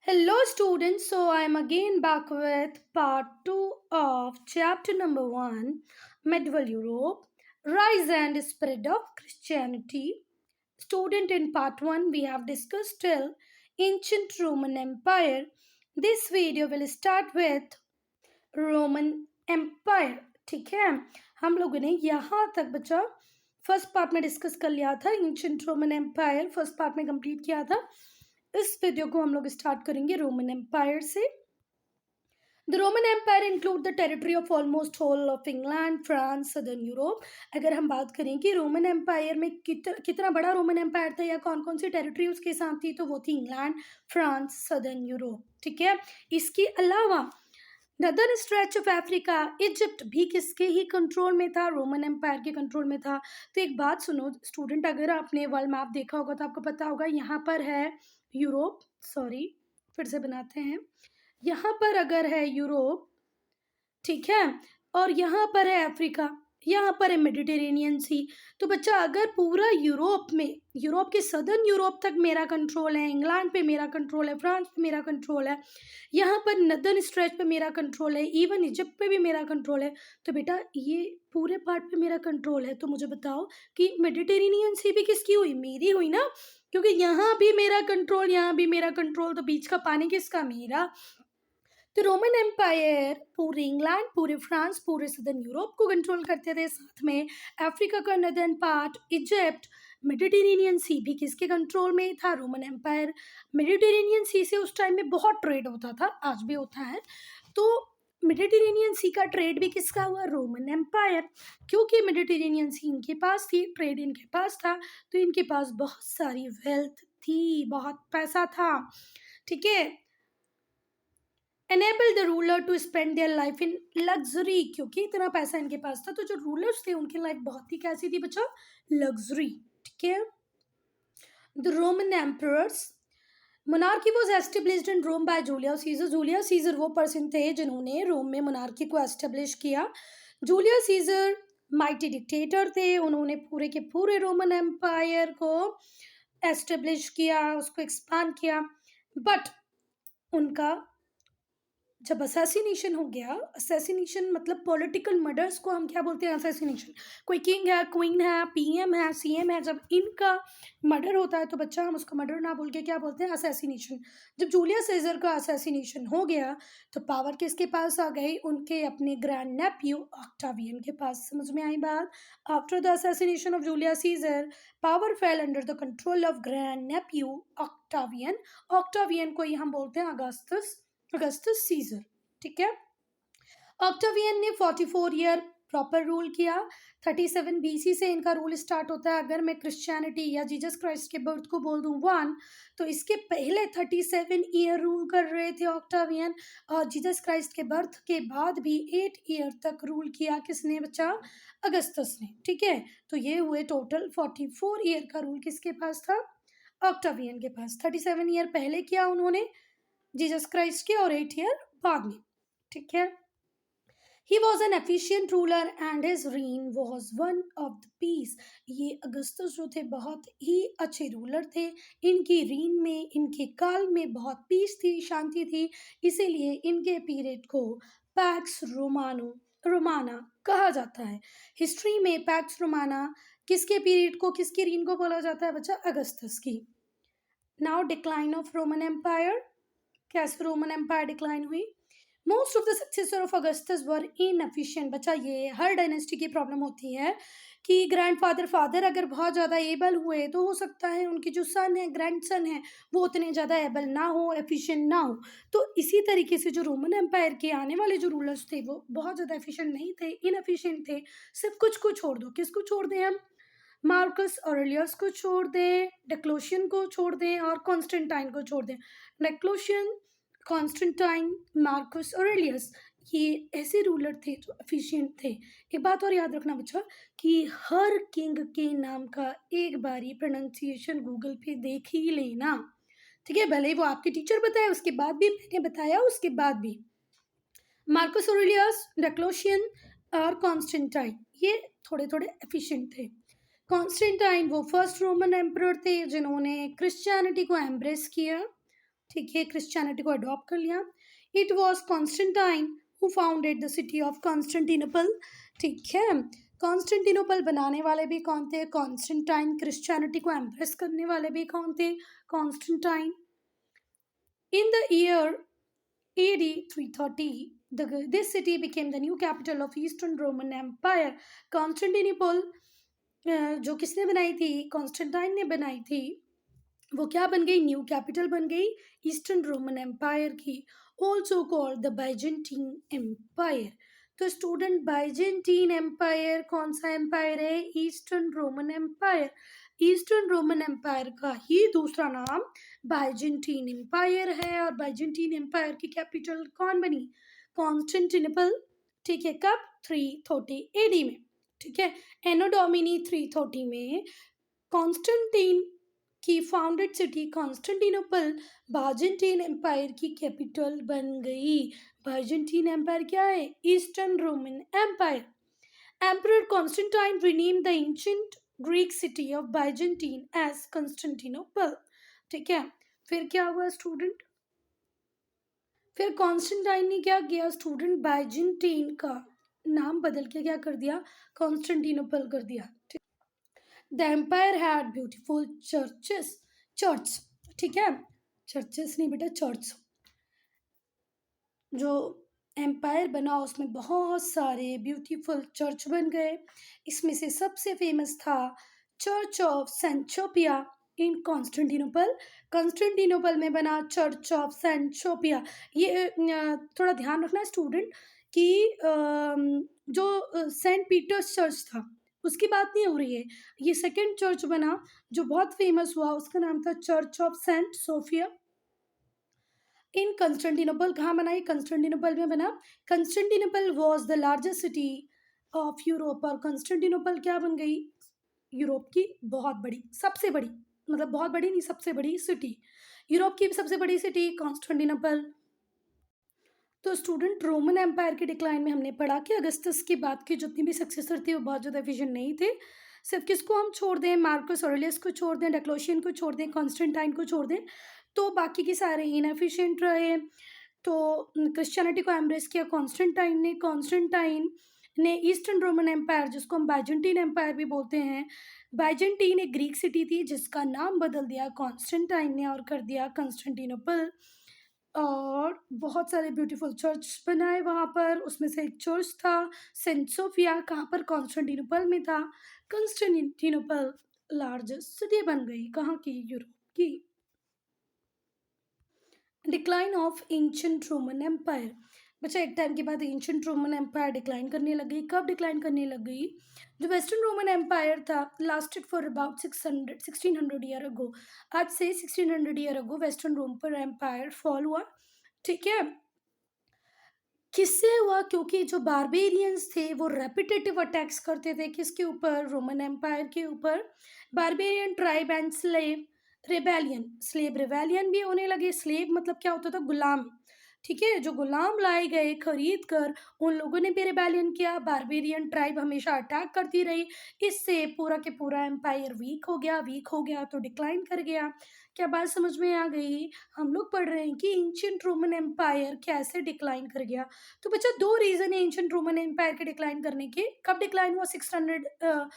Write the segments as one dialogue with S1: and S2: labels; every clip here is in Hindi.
S1: Hello, students. So, I am again back with part 2 of chapter number 1 Medieval Europe Rise and Spread of Christianity. Student, in part 1, we have discussed till Ancient Roman Empire. This video will start with Roman Empire. ठीक है, हम लोगों ने यहाँ तक बच्चा फर्स्ट पार्ट में डिस्कस कर लिया था। Ancient Roman Empire first part में कंप्लीट किया था। इस वीडियो को हम लोग स्टार्ट करेंगे रोमन एम्पायर से। The Roman Empire include the territory of almost whole of England, France, southern Europe. अगर हम बात करें कि रोमन एम्पायर में कितना बड़ा रोमन एम्पायर था या कौन कौन सी टेरिटरी उसके साथ थी, तो वो थी इंग्लैंड, फ्रांस, सदर्न यूरोप। ठीक है, इसके अलावा northern stretch of Africa, Egypt भी किसके ही कंट्रोल में था? रोमन एम्पायर के कंट्रोल में था। तो एक बात सुनो स्टूडेंट, अगर आपने वर्ल्ड मैप देखा होगा तो आपको पता होगा यहाँ पर है यूरोप, सॉरी फिर से बनाते हैं। यहाँ पर अगर है यूरोप, ठीक है, और यहाँ पर है अफ्रीका, यहाँ पर है मेडिटेरेनियन सी। तो बच्चा अगर पूरा यूरोप में, यूरोप के सदर्न यूरोप तक मेरा कंट्रोल है, इंग्लैंड पे मेरा कंट्रोल है, फ्रांस पे मेरा कंट्रोल है, यहाँ पर नदर्न स्ट्रेच पे मेरा कंट्रोल है, इवन इजिप्ट पे भी मेरा कंट्रोल है, तो बेटा ये पूरे पार्ट पे मेरा कंट्रोल है। तो मुझे बताओ कि मेडिटेरेनियन सी भी किसकी हुई? मेरी हुई ना, क्योंकि यहाँ भी मेरा कंट्रोल, यहाँ भी मेरा कंट्रोल, तो बीच का पानी किसका? मेरा। तो रोमन एम्पायर पूरे इंग्लैंड, पूरे फ्रांस, पूरे सदर्न यूरोप को कंट्रोल करते थे, साथ में अफ्रीका का नदर्न पार्ट, इजिप्ट, मेडिटेरेनियन सी भी किसके कंट्रोल में था? Roman empire. मेडिटेरेनियन सी से उस टाइम में बहुत ट्रेड होता था, आज भी होता है। तो मेडिटेरेनियन सी का ट्रेड भी किसका हुआ? Roman Empire. क्योंकि मेडिटेरेनियन सी इनके पास थी, ट्रेड इनके पास था, तो इनके पास बहुत सारी वेल्थ थी, बहुत पैसा था। ठीक है, enable the ruler to spend their life in luxury. क्योंकि इतना पैसा इनके पास था, तो जो रूलर्स थे उनकी लाइफ बहुत ही कैसी थी बच्चा? लग्जरी। ठीक है, the Roman emperors monarchy was established in Rome by Julius Caesar. Julius Caesar वो पर्सन थे जिन्होंने रोम में मोनार्की को एस्टेब्लिश किया। जूलियस सीजर माइटी डिक्टेटर थे, उन्होंने पूरे के पूरे रोमन एम्पायर को एस्टेब्लिश किया, उसको एक्सपांड किया। बट उनका जब असैसिनेशन हो गया, असैसिनेशन मतलब पॉलिटिकल मर्डर्स को हम क्या बोलते हैं? असैसिनेशन। कोई किंग है, क्वीन है, पीएम है, सीएम है, जब इनका मर्डर होता है तो बच्चा हम उसको मर्डर ना बोल के क्या बोलते हैं? असैसिनेशन। जब जूलियस सीजर का असैसिनेशन हो गया तो पावर किसके पास आ गई? उनके अपने ग्रैंड नेप्यू ऑक्टावियन के पास। समझ में आई बात? After the assassination of Julius Caesar, power fell under the control of grand nephew Octavian. Octavian को ही हम बोलते हैं अगस्टस सीजर। ठीक है, ऑक्टावियन ने 44 ईयर प्रॉपर रूल किया। 37 बीसी से इनका रूल स्टार्ट होता है। अगर मैं क्रिश्चियनिटी या जीसस क्राइस्ट के बर्थ को बोल दूं 1, तो इसके पहले 37 ईयर रूल कर रहे थे ऑक्टावियन, और जीसस क्राइस्ट के बर्थ के बाद भी 8 ईयर तक रूल किया। किसने बच्चा? अगस्तस ने। ठीक है, तो ये हुए टोटल 44 ईयर का रूल किसके पास था? ऑक्टावियन के पास। 37 ईयर पहले किया उन्होंने जीसस क्राइस्ट के, और 8 ईयर बाद में। ठीक है, he was an efficient ruler and his reign was one of the peace. ये अगस्तस जो थे बहुत ही अच्छे रूलर थे, इनकी रीन में, इनके काल में बहुत पीस थी, शांति थी, इसीलिए इनके पीरियड को पैक्स रोमाना कहा जाता है। हिस्ट्री में पैक्स रोमाना किसके पीरियड को, किसकी रीन को बोला जाता है बच्चा? अगस्तस की। Now decline of Roman Empire. कैसे रोमन एम्पायर डिक्लाइन हुई? Most of the successor of Augustus were inefficient. बच्चा ये हर डायनेस्टी की प्रॉब्लम होती है कि फादर अगर बहुत ज़्यादा एबल हुए तो हो सकता है उनके जो सन है, ग्रैंड सन है, वो उतने ज़्यादा एबल ना हो, एफिशिएंट ना हो। तो इसी तरीके से जो रोमन एम्पायर के आने वाले जो रूलर्स थे वो बहुत ज़्यादा एफिशिएंट नहीं थे, इनएफिशिएंट थे। सिर्फ कुछ को छोड़ दो। किसको छोड़ दें हम? मार्कस ऑरेलियस को छोड़ दें, डेक्लोशियन को छोड़ दें, और कॉन्स्टेंटाइन को छोड़ दें। डेक्लोशियन, कॉन्स्टेंटाइन, मार्कस ऑरेलियस, ये ऐसे रूलर थे जो एफिशिएंट थे। एक बात और याद रखना बच्चा कि हर किंग के नाम का एक बारी प्रोनाउंसिएशन गूगल पे देख ही लेना। ठीक है, भले ही वो आपके टीचर बताए, उसके बाद भी मैंने बताया, उसके बाद भी। मार्कस ऑरेलियस, डेक्लोशियन और कॉन्स्टेंटाइन ये थोड़े थोड़े एफिशिएंट थे। कॉन्स्टेंटाइन वो फर्स्ट रोमन एम्परर थे जिन्होंने क्रिश्चियनिटी को एम्ब्रेस किया, ठीक है, क्रिश्चियनिटी को अडॉप्ट कर लिया। It was Constantine who founded the city of Constantinople. ठीक है, कॉन्स्टेंटिनोपल बनाने वाले भी कौन थे? कॉन्स्टेंटाइन। क्रिश्चियनिटी को एम्प्रेस करने वाले भी कौन थे? Constantine. In the year AD 330, this city became the new capital of Eastern Roman Empire. Constantinople जो किसने बनाई थी? कॉन्स्टेंटाइन ने बनाई थी। वो क्या बन गई? न्यू कैपिटल बन गई ईस्टर्न रोमन एम्पायर की, also called the Byzantine Empire. तो स्टूडेंट, बाइजेंटीन एम्पायर कौन सा एम्पायर है? Eastern Roman Empire. Eastern Roman Empire का ही दूसरा नाम बाइजेंटीन एम्पायर है। और बाइजेंटीन एम्पायर की कैपिटल कौन बनी? कॉन्स्टेंटिनोपल। ठीक है, कब? 330 AD में। ठीक है, एनो डोमिनी 330 में कॉन्स्टेंटीन की founded city Constantinople Byzantine Empire की कैपिटल बन गई। बाइजेंटीन एम्पायर क्या है? Eastern Roman Empire. Emperor Constantine renamed the ancient Greek city of Byzantine as Constantinople. ठीक है, फिर क्या हुआ स्टूडेंट? फिर कॉन्स्टेंटाइन ने क्या किया स्टूडेंट? बाइजेंटीन का नाम बदल के क्या कर दिया? कॉन्स्टेंटिनोपल कर दिया। The empire had beautiful church. ठीक है, चर्चेस नहीं बेटा, चर्च। जो एम्पायर बना उसमें बहुत सारे ब्यूटीफुल चर्च बन गए। इसमें से सबसे फेमस था church of Saint Sophia in Constantinople. Constantinople में बना चर्च ऑफ सेंट सोफिया। ये थोड़ा ध्यान रखना स्टूडेंट कि जो सेंट पीटर्स चर्च था उसकी बात नहीं हो रही है। ये सेकंड चर्च बना जो बहुत फेमस हुआ, उसका नाम था church of Saint Sophia in Constantinople. कहाँ बना? ये कंस्टेंटिनोपल में बना। Constantinople was the largest city of Europe. और कंस्टेंटिनोपल क्या बन गई? यूरोप की बहुत बड़ी, सबसे बड़ी, मतलब बहुत बड़ी नहीं, सबसे बड़ी सिटी। यूरोप की सबसे बड़ी सिटी कॉन्स्टेंटिनोपल। तो स्टूडेंट, रोमन एम्पायर के डिक्लाइन में हमने पढ़ा कि अगस्टस के बाद के जितनी भी सक्सेसर थे वो बहुत ज़्यादा एफिशिएंट नहीं थे। सिर्फ किसको हम छोड़ दें? मार्कस ऑरेलियस को छोड़ दें, डेक्लोशियन को छोड़ दें, कॉन्स्टेंटाइन को छोड़ दें, तो बाकी के सारे इनएफिशिएंट रहे। तो क्रिश्चियनिटी को एम्ब्रेस किया कॉन्स्टेंटाइन ने। कॉन्स्टेंटाइन ने ईस्टर्न रोमन एम्पायर, जिसको हम बाइजेंटीन एम्पायर भी बोलते हैं, बाइजेंटीन एक ग्रीक सिटी थी जिसका नाम बदल दिया कॉन्स्टेंटाइन ने और कर दिया कंस्टेंटिनोपल। और बहुत सारे ब्यूटीफुल चर्च बनाए वहाँ पर। उसमें से एक चर्च था सेंट सोफिया, कहाँ पर? कॉन्स्टेंटिनोपल में था। कॉन्स्टेंटिनोपल लार्जेस्ट सिटी बन गई, कहाँ की? यूरोप की। Decline of ancient Roman Empire. बच्चा, एक टाइम के बाद एंशिएंट रोमन एम्पायर डिक्लाइन करने लग गई। कब डिक्लाइन करने लग गई? जो वेस्टर्न रोमन एम्पायर था lasted for about 1600 year ago. आज से 1600 year ago western Roman Empire fall हुआ। ठीक है, किससे हुआ? क्योंकि जो बारबेरियंस थे वो रेपिटेटिव अटैक्स करते थे। किसके ऊपर? रोमन एम्पायर के ऊपर। Barbarian tribe and slave rebellion भी होने लगे। स्लेव मतलब क्या होता था? गुलाम। ठीक है, जो गुलाम लाए गए खरीद कर, उन लोगों ने भी रिबेलियन किया। बारबेरियन ट्राइब हमेशा अटैक करती रही। इससे पूरा के पूरा एम्पायर वीक हो गया तो डिक्लाइन कर गया। क्या बात समझ में आ गई? हम लोग पढ़ रहे हैं कि एंशिएंट रोमन एम्पायर कैसे डिक्लाइन कर गया। तो बच्चा, दो रीजन है एंशिएंट रोमन एम्पायर के डिक्लाइन करने के। कब डिक्लाइन हुआ? 600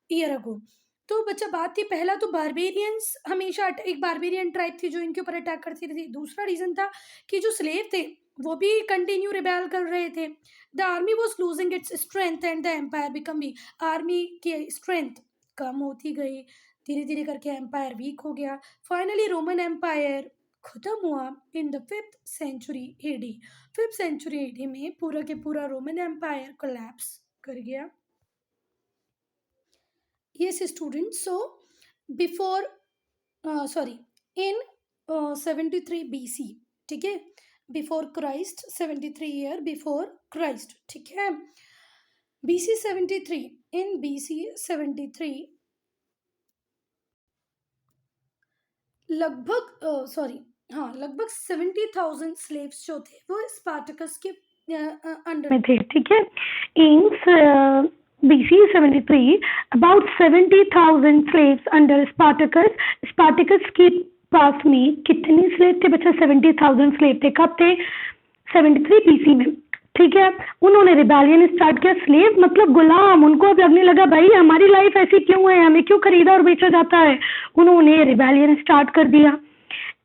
S1: ईयर अगो। तो बच्चा, बात थी पहला तो बारबेरियंस हमेशा एक बारबेरियन ट्राइब थी जो इनके ऊपर अटैक करती थी। दूसरा रीजन था कि जो स्लेव थे वो भी कंटिन्यू रिबेल कर रहे थे। The army was losing its strength and the empire become weak. Army की स्ट्रेंथ कम होती गई, धीरे धीरे करके एम्पायर वीक हो गया। फाइनली रोमन एम्पायर खत्म हुआ in the 5th century AD। 5th century AD में पूरा के पूरा रोमन एम्पायर कोलैप्स कर गया। Yes students, so before in 73 BC, ठीक है, before Christ, 73 year before Christ. ठीक है, BC 73, इन BC 73 लगभग 70,000 स्लेव्स जो थे वो स्पार्टकस के अंडर में थे। ठीक है, इन BC 73 about 70,000 slaves under Spartacus की पास में कितने स्लेव थे बच्चा? 70,000 स्लेव थे। कब थे? 73 BC में। ठीक है, उन्होंने रिबेलियन स्टार्ट किया। स्लेव मतलब गुलाम। उनको अब लगने लगा भाई हमारी लाइफ ऐसी क्यों है, हमें क्यों खरीदा और बेचा जाता है। उन्होंने रिबेलियन स्टार्ट कर दिया।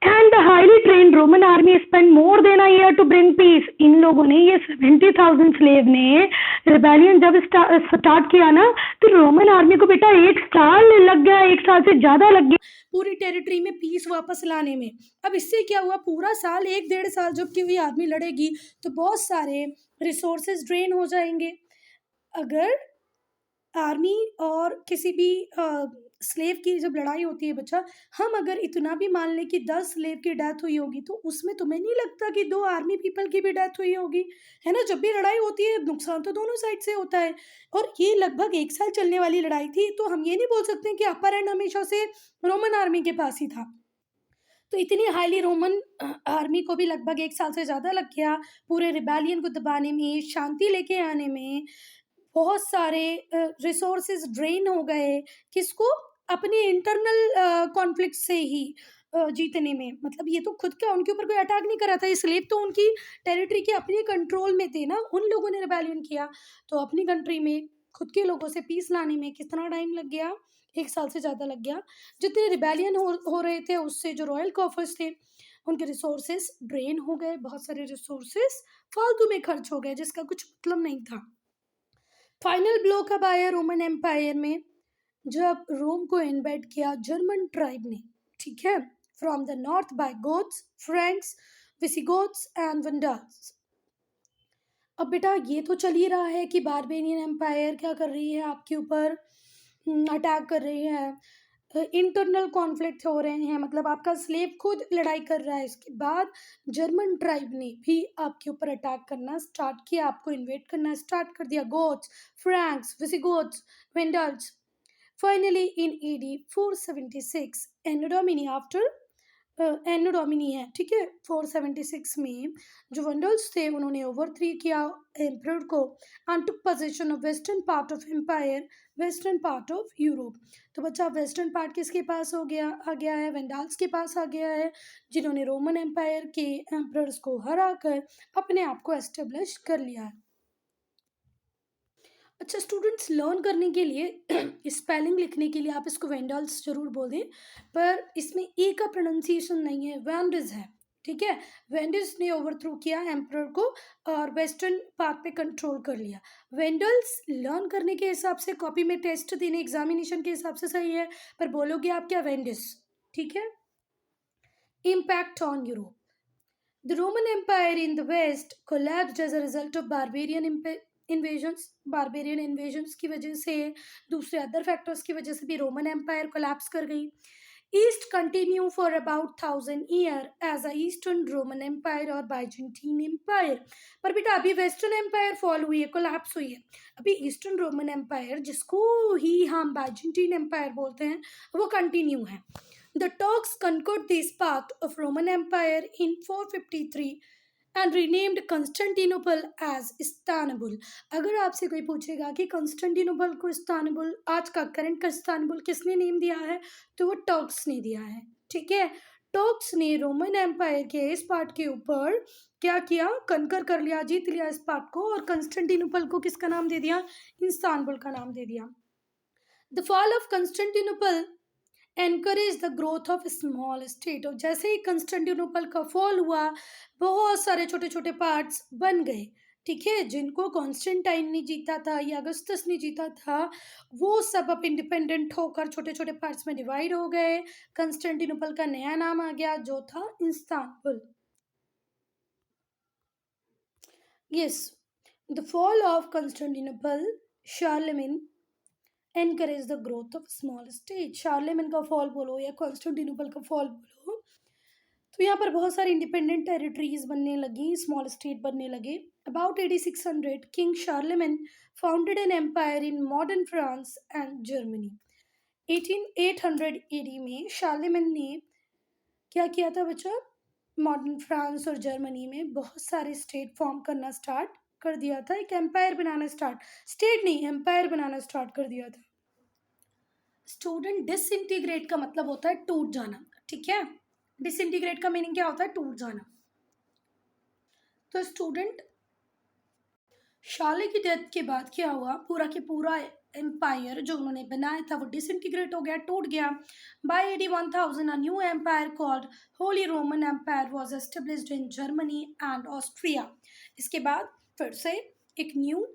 S1: And the highly train Roman army spend more than a year to bring peace. इन लोगों ने, ये 70,000 स्लेव ने रिबेलियन जब स्टार्ट किया ना, तो रोमन आर्मी को बेटा 1 साल लग गया, 1 साल से ज्यादा लग गया पूरी टेरिटरी में पीस वापस लाने में। अब इससे क्या हुआ, पूरा साल 1-1.5 साल जब की हुई आर्मी लड़ेगी तो बहुत सारे रिसोर्सेज ड्रेन हो जाएंगे। अगर आर्मी और किसी भी स्लेव की जब लड़ाई होती है बच्चा, हम अगर इतना भी मान लें कि 10 स्लेव की डेथ हुई होगी, तो उसमें तुम्हें नहीं लगता कि 2 आर्मी पीपल की भी डेथ हुई होगी, है ना? जब भी लड़ाई होती है नुकसान तो दोनों साइड से होता है। और ये लगभग 1 साल चलने वाली लड़ाई थी, तो हम ये नहीं बोल सकते कि अपर एंड हमेशा से रोमन आर्मी के पास ही था। तो इतनी हाईली रोमन आर्मी को भी लगभग 1 साल से ज़्यादा लग गया पूरे रिबेलियन को दबाने में, शांति लेके आने में। बहुत सारे रिसोर्सेज ड्रेन हो गए। किसको? अपने इंटरनल कॉन्फ्लिक्ट से ही जीतने में। मतलब ये तो खुद का, उनके ऊपर कोई अटैक नहीं करा था, ये स्लेव तो उनकी टेरिटरी के अपने कंट्रोल में थे ना। उन लोगों ने रिबेलियन किया, तो अपनी कंट्री में खुद के लोगों से पीस लाने में कितना टाइम लग गया? 1 साल से ज़्यादा लग गया। जितने रिबेलियन हो रहे थे, उससे जो रॉयल कॉफर्स थे उनके रिसोर्सेज ड्रेन हो गए। बहुत सारे रिसोर्सेज फालतू में खर्च हो गए, जिसका कुछ मतलब नहीं था। फाइनल ब्लो कब आया रोमन एम्पायर में? जब रोम को इन्वाइट किया जर्मन ट्राइब ने। ठीक है, from the north by Goths, Franks, Visigoths and Vandals. अब बेटा ये तो चल ही रहा है कि बारबेरियन एम्पायर क्या कर रही है, आपके ऊपर अटैक कर रही है, इंटरनल कॉन्फ्लिक्ट हो रहे हैं, मतलब आपका स्लेव खुद लड़ाई कर रहा है। इसके बाद जर्मन ट्राइब ने भी आपके ऊपर अटैक करना स्टार्ट किया, आपको इन्वेट करना स्टार्ट कर दिया। Goths, Franks, Visigoths, Vandals. Finally in AD 476 anno domini after anno domini है, ठीक है, 476 में जो वंडल्स थे उन्होंने ओवरथ्रो किया एम्परर को and took position of western part of empire, western part of Europe. तो बच्चा वेस्टर्न पार्ट किसके पास हो गया, आ गया है? वेंडाल्स के पास आ गया है, जिन्होंने रोमन एम्पायर के एम्परर्स को हरा कर अपने आप को एस्टेब्लिश कर लिया है। अच्छा स्टूडेंट्स, लर्न करने के लिए स्पेलिंग लिखने के लिए आप इसको वेंडल्स जरूर बोल दें, पर इसमें ए का प्रोनाउंसिएशन नहीं है, वेंडिस है। ठीक है, वेंडिस ने ओवरथ्रो किया एम्परर को और वेस्टर्न पार्ट पे कंट्रोल कर लिया। वेंडल्स लर्न करने के हिसाब से, कॉपी में टेस्ट देने एग्जामिनेशन के हिसाब से सही है, पर बोलोगे आप क्या? वेंडिस। ठीक है। Impact on Europe. The Roman Empire in the West collapsed as a result of invasions. Barbarian invasions की वजह से, दूसरे अदर फैक्टर्स की वजह से भी रोमन एम्पायर कोलैप्स कर गई। East continue for about 1000 year as a eastern Roman Empire और बाइजेंटीन एम्पायर। पर बेटा अभी वेस्टर्न एम्पायर फॉल हुई है, कोलैप्स हुई है। अभी ईस्टर्न रोमन एम्पायर, जिसको ही हम बाइजेंटीन एम्पायर बोलते हैं, वो कंटिन्यू है। The Turks conquered this part of Roman Empire in 453 and renamed Constantinople as Istanbul. अगर आपसे कोई पूछेगा कि कंस्टेंटिनोपल को इस्तानबुल, आज का करंट का इस्तानबुल किसने नेम दिया है, तो वो टर्क्स ने दिया है। ठीक है, टर्क्स ने रोमन एम्पायर के इस पार्ट के ऊपर क्या किया? कनकर कर लिया, जीत लिया इस पार्ट को, और कंस्टेंटिनोपल को किसका नाम दे दिया? इस्तानबुल का नाम दे दिया। The fall of Constantinople encourage the growth of small state. और जैसे ही कंस्टेंटिनोपल का फॉल हुआ, बहुत सारे छोटे छोटे पार्ट्स बन गए। ठीक है, जिनको कॉन्स्टेंटाइन ने जीता था या अगस्टस ने जीता था, वो सब अब इंडिपेंडेंट होकर छोटे छोटे पार्ट्स में डिवाइड हो गए। कंस्टेंटिनोपल का नया नाम आ गया, जो था Istanbul. Yes, the fall of Constantinople, Charlemagne encourage the growth of small state. Charlemagne का फॉल बोलो या कॉन्स्टेंटिनोपल का फॉल बोलो, तो यहाँ पर बहुत सारी इंडिपेंडेंट टेरिटरीज बनने लगी, स्मॉल स्टेट बनने लगे। About AD 600 king Charlemagne founded an empire in modern France and Germany. 800 AD में शार्लेमेन ने क्या किया था बच्चा? मॉडर्न फ्रांस और जर्मनी में बहुत सारे स्टेट फॉर्म करना स्टार्ट कर दिया था, एक एम्पायर बनाना स्टेट नहीं, एम्पायर बनाना स्टार्ट कर दिया था। स्टूडेंट, डिसइंटीग्रेट का मतलब होता है टूट जाना। ठीक है, डिसइंटीग्रेट का मीनिंग क्या होता है? टूट जाना। तो स्टूडेंट, शाले की डेथ के बाद क्या हुआ? पूरा के पूरा एम्पायर जो उन्होंने बनाया था वो डिसइंटीग्रेट हो गया, टूट गया। By AD 1000 a new empire called Holy Roman Empire was established in Germany and Austria. इसके बाद फिर से एक न्यू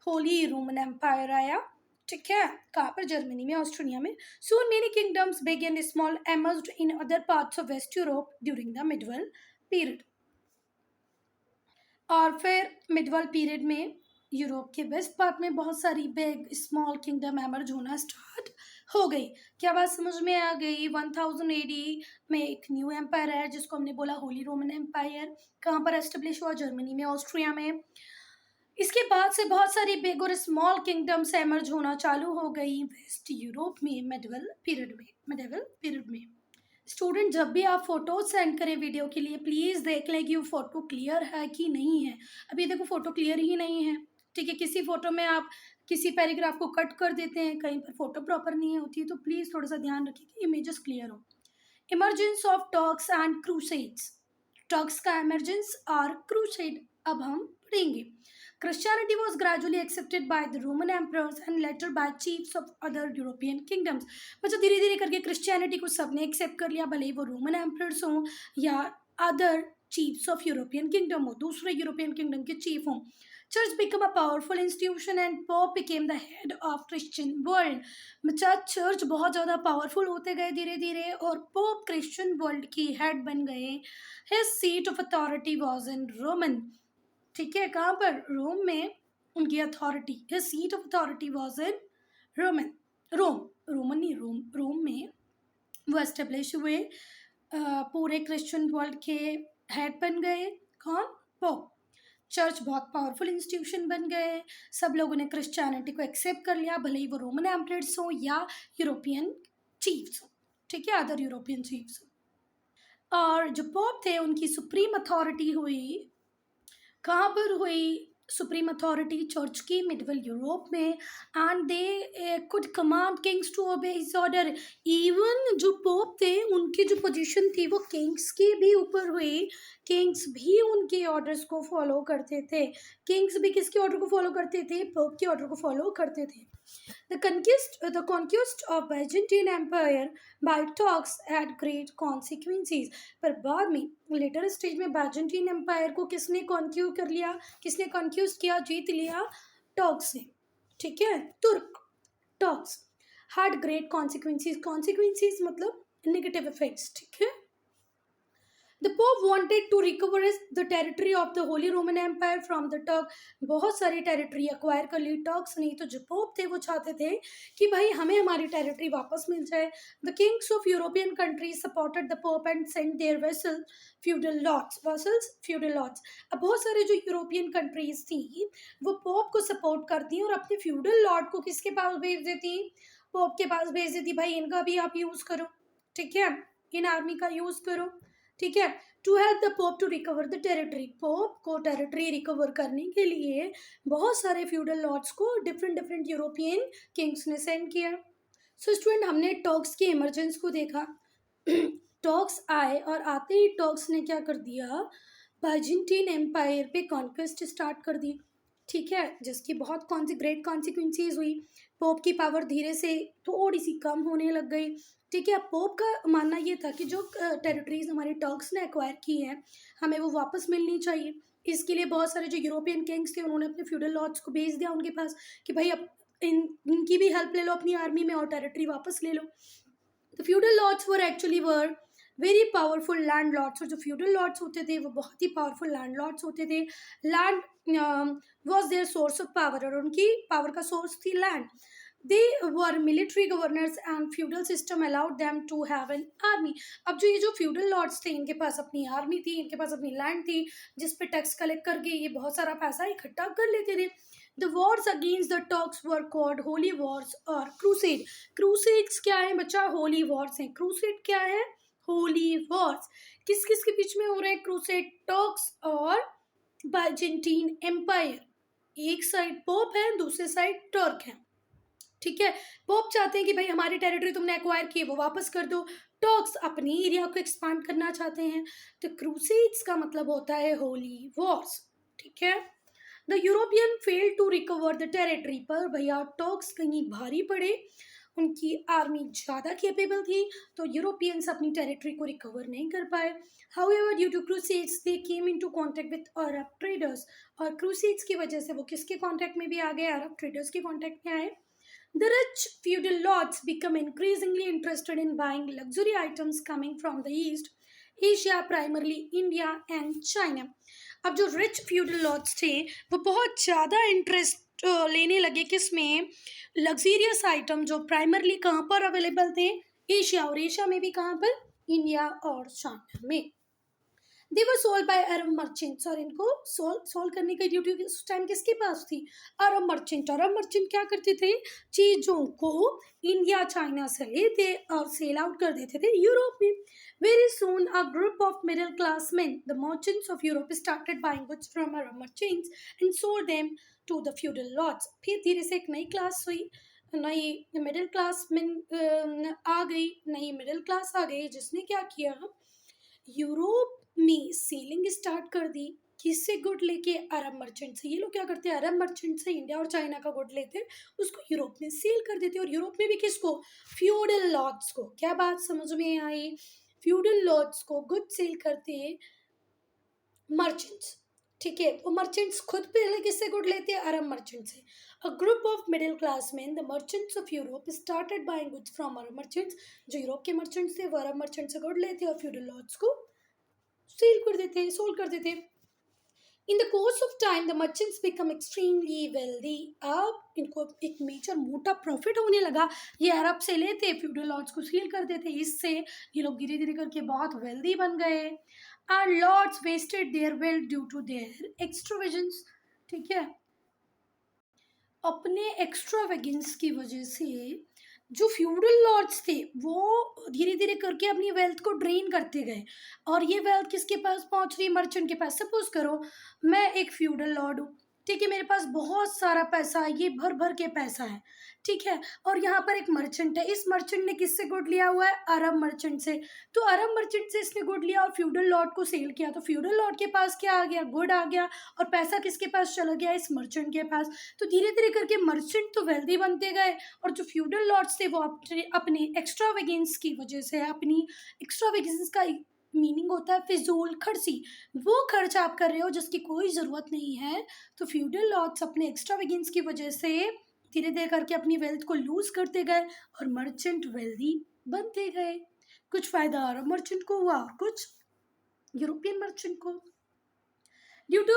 S1: होली रोमन एम्पायर आया, ठीक है, कहाँ पर? जर्मनी में, ऑस्ट्रिया में। Soon many kingdoms began small emerged in other parts of West Europe during the medieval period। और फिर मिडवल पीरियड में यूरोप के वेस्ट पार्ट में बहुत सारी बिग स्मॉल किंगडम एमर्ज होना स्टार्ट हो गई। क्या बात समझ में आ गई? 1000 AD में एक न्यू एम्पायर है जिसको हमने बोला होली रोमन एम्पायर। कहाँ पर एस्टेब्लिश हुआ? जर्मनी में, ऑस्ट्रिया में। इसके बाद से बहुत सारी बिग और स्मॉल किंगडम्स एमर्ज होना चालू हो गई वेस्ट यूरोप में मेडिवल पीरियड में। स्टूडेंट, जब भी आप फोटो सेंड करें वीडियो के लिए प्लीज़ देख लें कि वो फोटो क्लियर है कि नहीं है। अभी देखो फोटो क्लियर ही नहीं है, ठीक है। किसी फोटो में आप किसी पैराग्राफ को कट कर देते हैं, कहीं पर फोटो प्रॉपर नहीं होती है, तो प्लीज़ थोड़ा सा ध्यान रखिए कि इमेजेस क्लियर हो। Emergence of Turks and crusades. Turks का इमरजेंस और क्रूसेड अब हम पढ़ेंगे। Christianity was gradually accepted by the Roman emperors and later by chiefs of other European kingdoms। बच्चों, धीरे धीरे करके क्रिश्चियनिटी को सबने एक्सेप्ट कर लिया, भले ही वो रोमन एम्परर्स हों या other chiefs of European kingdom हो, दूसरे यूरोपियन किंगडम के चीफ हों। Church become a powerful institution and pope became the head of Christian world. बच्चा, चर्च बहुत ज़्यादा पावरफुल होते गए धीरे धीरे और पोप क्रिश्चियन वर्ल्ड की हेड बन गए। His seat of authority was in Roman, ठीक है, कहाँ पर? रोम में उनकी authority, his seat of authority was in Roman नहीं, रोम में वो एस्टेब्लिश हुए। पूरे क्रिश्चियन वर्ल्ड के हेड बन गए। कौन? पोप। चर्च बहुत पावरफुल इंस्टीट्यूशन बन गए। सब लोगों ने क्रिश्चियनिटी को एक्सेप्ट कर लिया, भले ही वो रोमन एम्परर्स हो या यूरोपियन चीफ्स हो, ठीक है, अदर यूरोपियन चीफ्स हो। और जो पोप थे उनकी सुप्रीम अथॉरिटी हुई, कहाँ पर हुई सुप्रीम अथॉरिटी? चर्च की, मिडवल यूरोप में। And they could command kings to obey his order. Even जो पोप थे उनकी जो पोजीशन थी वो किंग्स के भी ऊपर हुई। किंग्स भी उनके ऑर्डर्स को फॉलो करते थे। किंग्स भी किसके ऑर्डर को फॉलो करते थे? पोप के ऑर्डर को फॉलो करते थे। The conquest of Byzantine Empire by Turks had great consequences। पर बाद में लेटर स्टेज में बाइजेंटीन एम्पायर को किसने कॉन्क्यू कर लिया? किसने कॉन्क्यूज किया, जीत लिया? टर्क्स ने, ठीक है, तुर्क। Turks had great consequences। consequences मतलब नेगेटिव इफेक्ट्स, ठीक है। The Pope wanted to recover the territory of the Holy Roman Empire from the Turk। बहुत सारी टेरिटरी एक्वायर कर ली टर्क्स ने। तो जो पोप थे वो चाहते थे कि भाई हमें हमारी टेरिटरी वापस मिल जाए। The kings of European countries supported the Pope and sent their feudal lords। अब बहुत सारे जो यूरोपियन कंट्रीज थी वो पोप को सपोर्ट करती और अपने फ्यूडल लॉर्ड को किसके पास भेज देती? पोप के पास भेज देती। भाई इनका भी आप यूज करो, ठीक है, इन आर्मी का यूज करो, ठीक है। To help the Pope to recover the territory. Pope को टेरिटरी रिकवर करने के लिए बहुत सारे फ्यूडल लॉर्ड्स को डिफरेंट यूरोपियन किंग्स ने सेंड किया। सो स्टूडेंट, हमने टर्क्स की इमरजेंस को देखा। टर्क्स आए और आते ही टर्क्स ने क्या कर दिया? बाइजेंटीन एम्पायर पे कॉन्क्वेस्ट स्टार्ट कर दी, ठीक है, जिसकी बहुत ग्रेट कॉन्सिक्वेंसीज हुई। पोप की पावर धीरे से थोड़ी सी कम होने लग गई, ठीक है। पोप का मानना ये था कि जो टेरिटरीज हमारे टर्क्स ने एक्वायर की हैं हमें वो वापस मिलनी चाहिए। इसके लिए बहुत सारे जो यूरोपियन किंग्स थे उन्होंने अपने फ्यूडल लॉर्ड्स को भेज दिया उनके पास कि भाई अब इनकी भी हेल्प ले लो अपनी आर्मी में और टेरिटरी वापस ले लो। The feudal lords were very powerful land lords. और जो फ्यूडल लॉर्ड्स होते थे वो बहुत ही पावरफुल लैंड लॉर्ड्स होते थे। Land was their source of power, और उनकी पावर का सोर्स थी land. They were military governors and feudal system allowed them to have an army। अब जो ये जो feudal lords थे इनके पास अपनी आर्मी थी, इनके पास अपनी लैंड थी जिस पे टैक्स कलेक्ट करके ये बहुत सारा पैसा इकट्ठा कर लेते थे। The wars against the Turks were called holy wars और crusade। Crusades क्या है बच्चा? holy wars हैं। crusade क्या है? holy wars। किस किस के बीच में हो रहे हैं crusade? टर्क्स और बाइजेंटीन एम्पायर। एक साइड पोप है, दूसरे साइड टर्क है, ठीक है। पोप चाहते हैं कि भाई हमारी टेरिटरी तुमने एक्वायर की है वो वापस कर दो। टर्क्स अपने एरिया को एक्सपांड करना चाहते हैं। तो क्रूसेड्स का मतलब होता है होली वॉर्स, ठीक है। The European fail to recover the territory, पर भैया टर्क्स कहीं भारी पड़े, उनकी आर्मी ज़्यादा केपेबल थी, तो यूरोपियंस अपनी टेरिटरी को रिकवर नहीं कर पाए। However due to crusades they came into contact with Arab traders, और क्रूसेड्स की वजह से वो किसके कांटेक्ट में भी आ गए, अरब ट्रेडर्स के कांटेक्ट में आए। The rich feudal lords become increasingly interested in buying luxury items coming from the East, Asia, primarily India and China. अब जो रिच फ्यूडल लॉर्ड्स थे वो बहुत ज़्यादा इंटरेस्ट लेने लगे किसमें, लग्जीरियस आइटम जो प्राइमरली कहाँ पर अवेलेबल थे, एशिया, और एशिया में भी कहाँ पर, इंडिया और चाइना में। They were sold by Arab merchants, और इनको सोल्ड करने की ड्यूटी उस टाइम किसके पास थी, अरब मर्चेंट। अरब मर्चेंट क्या करते थे, चीज़ों को इंडिया चाइना से लेते और सेल आउट कर देते थे यूरोप में। Very soon a group of middle class man, the merchants of Europe, started buying goods from Arab merchants and sold them to the feudal lords. फिर धीरे से एक नई क्लास हुई, नई मिडिल क्लास में आ गई, नई मिडिल क्लास आ गई, जिसने क्या किया, यूरोप में सेलिंग स्टार्ट कर दी। किससे, गुड लेके, अरब मर्चेंट से। ये लोग क्या करते हैं, अरब मर्चेंट से इंडिया और चाइना का गुड लेते हैं, उसको यूरोप में सेल कर देते हैं, और यूरोप में भी किसको, फ्यूडल लॉर्ड्स को। क्या बात समझ में आई, फ्यूडल लॉर्ड्स को गुड सेल करते हैं मर्चेंट्स, ठीक है। वो मर्चेंट्स खुद पहले किससे गुड लेते हैं, अरब मर्चेंट से। अ group of middle class man, the merchants of Europe, started buying goods from Arab merchants, जो यूरोप के मर्चेंट्स थे वो अरब मर्चेंट से गुड लेते और फ्यूडल लॉर्ड्स को सेल कर देते, सोल्ड कर देते। In the course of time the merchants become extremely wealthy, अब इनको एक मेजर मोटा प्रॉफिट होने लगा। ये अरब से लेते, फ्यूडल लॉर्ड्स को सेल कर देते, इससे ये लोग धीरे धीरे करके बहुत वेल्दी बन गए। And lords wasted their wealth due to their extravagance, ठीक है। अपने एक्स्ट्रावेगेंस की वजह से जो फ्यूडल लॉर्ड्स थे वो धीरे धीरे करके अपनी वेल्थ को ड्रेन करते गए, और ये वेल्थ किसके पास पहुंच रही, मर्चेंट के पास। सपोज करो मैं एक फ्यूडल लॉर्ड हूँ, ठीक है, मेरे पास बहुत सारा पैसा है, ये भर भर के पैसा है, ठीक है, और यहाँ पर एक मर्चेंट है, इस मर्चेंट ने किससे गुड लिया हुआ है, अरब मर्चेंट से। तो अरब मर्चेंट से इसने गुड लिया और फ्यूडल लॉर्ड को सेल किया, तो फ्यूडल लॉर्ड के पास क्या आ गया, गुड आ गया, और पैसा किसके पास चला गया, इस मर्चेंट के पास। तो धीरे धीरे करके मर्चेंट तो वेल्दी बनते गए, और जो फ्यूडल लॉर्ड्स थे वो अपने एक्स्ट्रावेगेंस की वजह से, अपनी एक्स्ट्रावेगेंस का मीनिंग होता है फिजूल खर्ची, वो खर्च आप कर रहे हो जिसकी कोई ज़रूरत नहीं है। तो फ्यूडल लॉर्ड्स अपने एक्स्ट्रावेगेंस की वजह से धीरे धीरे करके अपनी वेल्थ को लूज करते गए, और मर्चेंट वेल्दी बनते गए। कुछ फायदा अरब मर्चेंट को हुआ और कुछ यूरोपियन मर्चेंट को। Due to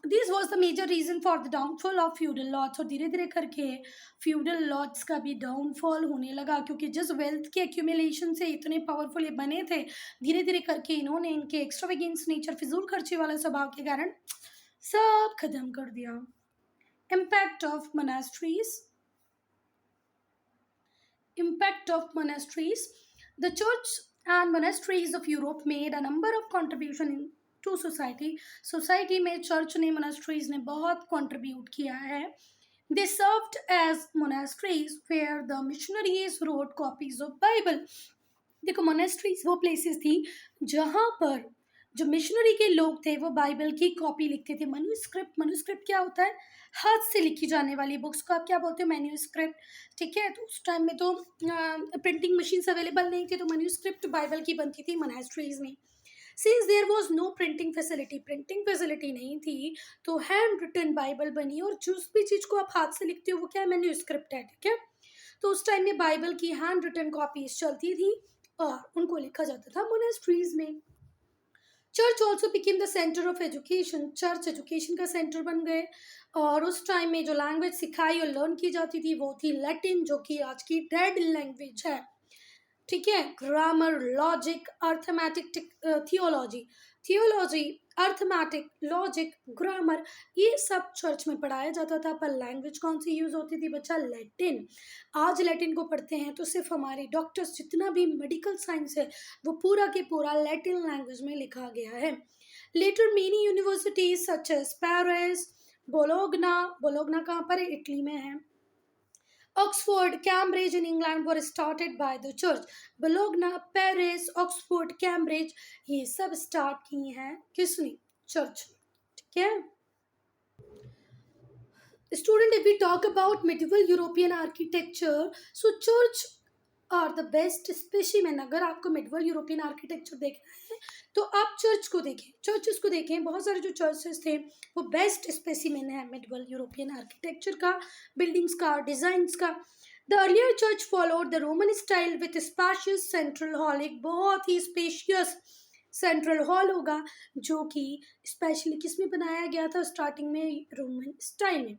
S1: this was the major reason for the downfall of feudal lords, और धीरे धीरे करके फ्यूडल लॉर्ड्स का भी डाउनफॉल होने लगा, क्योंकि जिस वेल्थ के एक्यूमुलेशन से इतने पावरफुल ये बने थे, धीरे धीरे करके इन्होंने इनके एक्स्ट्रावेगेंस नेचर, फिजूल खर्ची वाले स्वभाव के कारण सब खत्म कर दिया। Impact of monasteries, impact of monasteries. The church and monasteries of Europe made a number of contribution to society. Society में church ने monasteries ने बहुत contribute किया है. They served as monasteries where the missionaries wrote copies of Bible. देखो मोनेस्ट्रीज वो प्लेसेस थी जहाँ पर जो मिशनरी के लोग थे वो बाइबल की कॉपी लिखते थे। मनुस्क्रिप्ट, मनुस्क्रिप्ट क्या होता है, हाथ से लिखी जाने वाली बुक्स को आप क्या बोलते हो, मैन्यूस्क्रिप्ट, ठीक है। तो उस टाइम में तो प्रिंटिंग मशीन्स अवेलेबल नहीं थे, तो मैन्यूस्क्रिप्ट बाइबल की बनती थी मोनेस्ट्रीज में। Since there was no printing facility, printing facility नहीं थी, तो हैंड रिटन बाइबल बनी, और जिस भी चीज़ को आप हाथ से लिखते हो वो क्या है, मैन्यूस्क्रिप्ट है, ठीक है। तो उस टाइम में बाइबल की हैंड रिटन कॉपीज चलती थी और उनको लिखा जाता था मोनेस्ट्रीज में। Church also became the centre of education, church education का सेंटर बन गए, और उस टाइम में जो लैंग्वेज सिखाई और लर्न की जाती थी वो थी लैटिन, जो कि आज की डेड लैंग्वेज है, ठीक है। Grammar, logic, arithmetic, theology, theology, arithmetic, logic, grammar, ये सब चर्च में पढ़ाया जाता था। पर लैंग्वेज कौन सी यूज़ होती थी बच्चा, लैटिन। आज लैटिन को पढ़ते हैं तो सिर्फ हमारे डॉक्टर्स, जितना भी मेडिकल साइंस है वो पूरा के पूरा लैटिन लैंग्वेज में लिखा गया है। Later many universities such as Paris, Bologna, Bologna कहाँ पर है, इटली में है, Oxford, Cambridge in England were started by the church. Bologna, Paris, Oxford, Cambridge, ये सब स्टार्ट किए हैं किसने? चर्च। ठीक है student, if we talk about medieval European architecture, so church are the best specimen. अगर आपको मिडवल यूरोपियन आर्किटेक्चर देखना है तो आप चर्च को देखें, चर्चेस को देखें। बहुत सारे जो चर्चेस थे वो बेस्ट स्पेसिमेन है मिडवल यूरोपियन आर्किटेक्चर का, बिल्डिंग्स का, डिजाइंस का। The earlier church followed the Roman style with spacious central hall. एक बहुत ही स्पेशियस सेंट्रल हॉल होगा जो कि स्पेशली किस में बनाया गया था? स्टार्टिंग में रोमन स्टाइल में।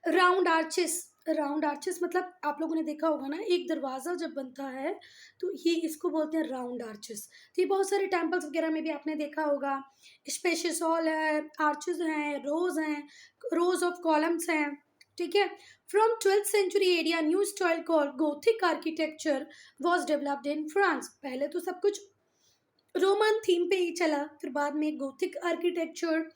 S1: राउंड आर्चेस, राउंड आर्चेस मतलब आप लोगों ने देखा होगा ना, एक दरवाज़ा जब बनता है तो ये इसको बोलते हैं राउंड आर्चेस। तो ये बहुत सारे टेम्पल्स वगैरह में भी आपने देखा होगा। स्पेशियस हॉल है, आर्चेस हैं, रोज ऑफ कॉलम्स हैं। ठीक है। From 12th century area new style called gothic architecture was developed in France. पहले तो सब कुछ रोमन थीम पे ही चला, फिर बाद में गोथिक आर्किटेक्चर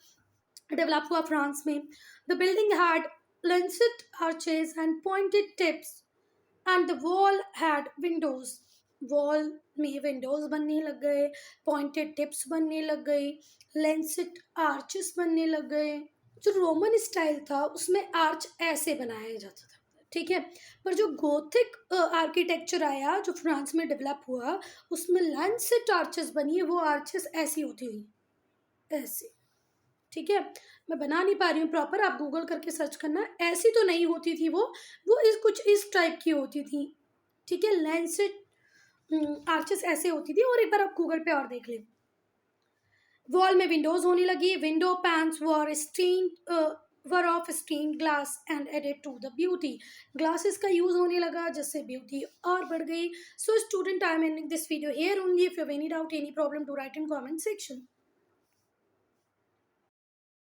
S1: डेवलप हुआ फ्रांस में। The building had lancet arches and pointed tips and the wall had windows। Wall में विंडोज बनने लग गए, पॉइंटेड टिप्स बनने लग गई, लेंसेट आर्चेस बनने लग गए। जो रोमन स्टाइल था उसमें आर्च ऐसे बनाया जाता था। ठीक है। पर जो गोथिक आर्किटेक्चर आया जो फ्रांस में डेवलप हुआ उसमें लेंसेट आर्चेस बनी, वो आर्चेस ऐसी होती थी, ऐसे। ठीक है। मैं बना नहीं पा रही हूँ प्रॉपर, आप गूगल करके सर्च करना। ऐसी तो नहीं होती थी वो कुछ इस टाइप की होती थी। ठीक है। लेंसेट आर्चेस ऐसे होती थी, और एक बार आप गूगल पे और देख लें। वॉल में विंडोज होने लगी। Window panes were of stain glass and added to the beauty. Glasses का यूज होने लगा जिससे ब्यूटी और बढ़ गई। So student, I am ending this video here only. If you have any doubt, any problem, to write in comment section.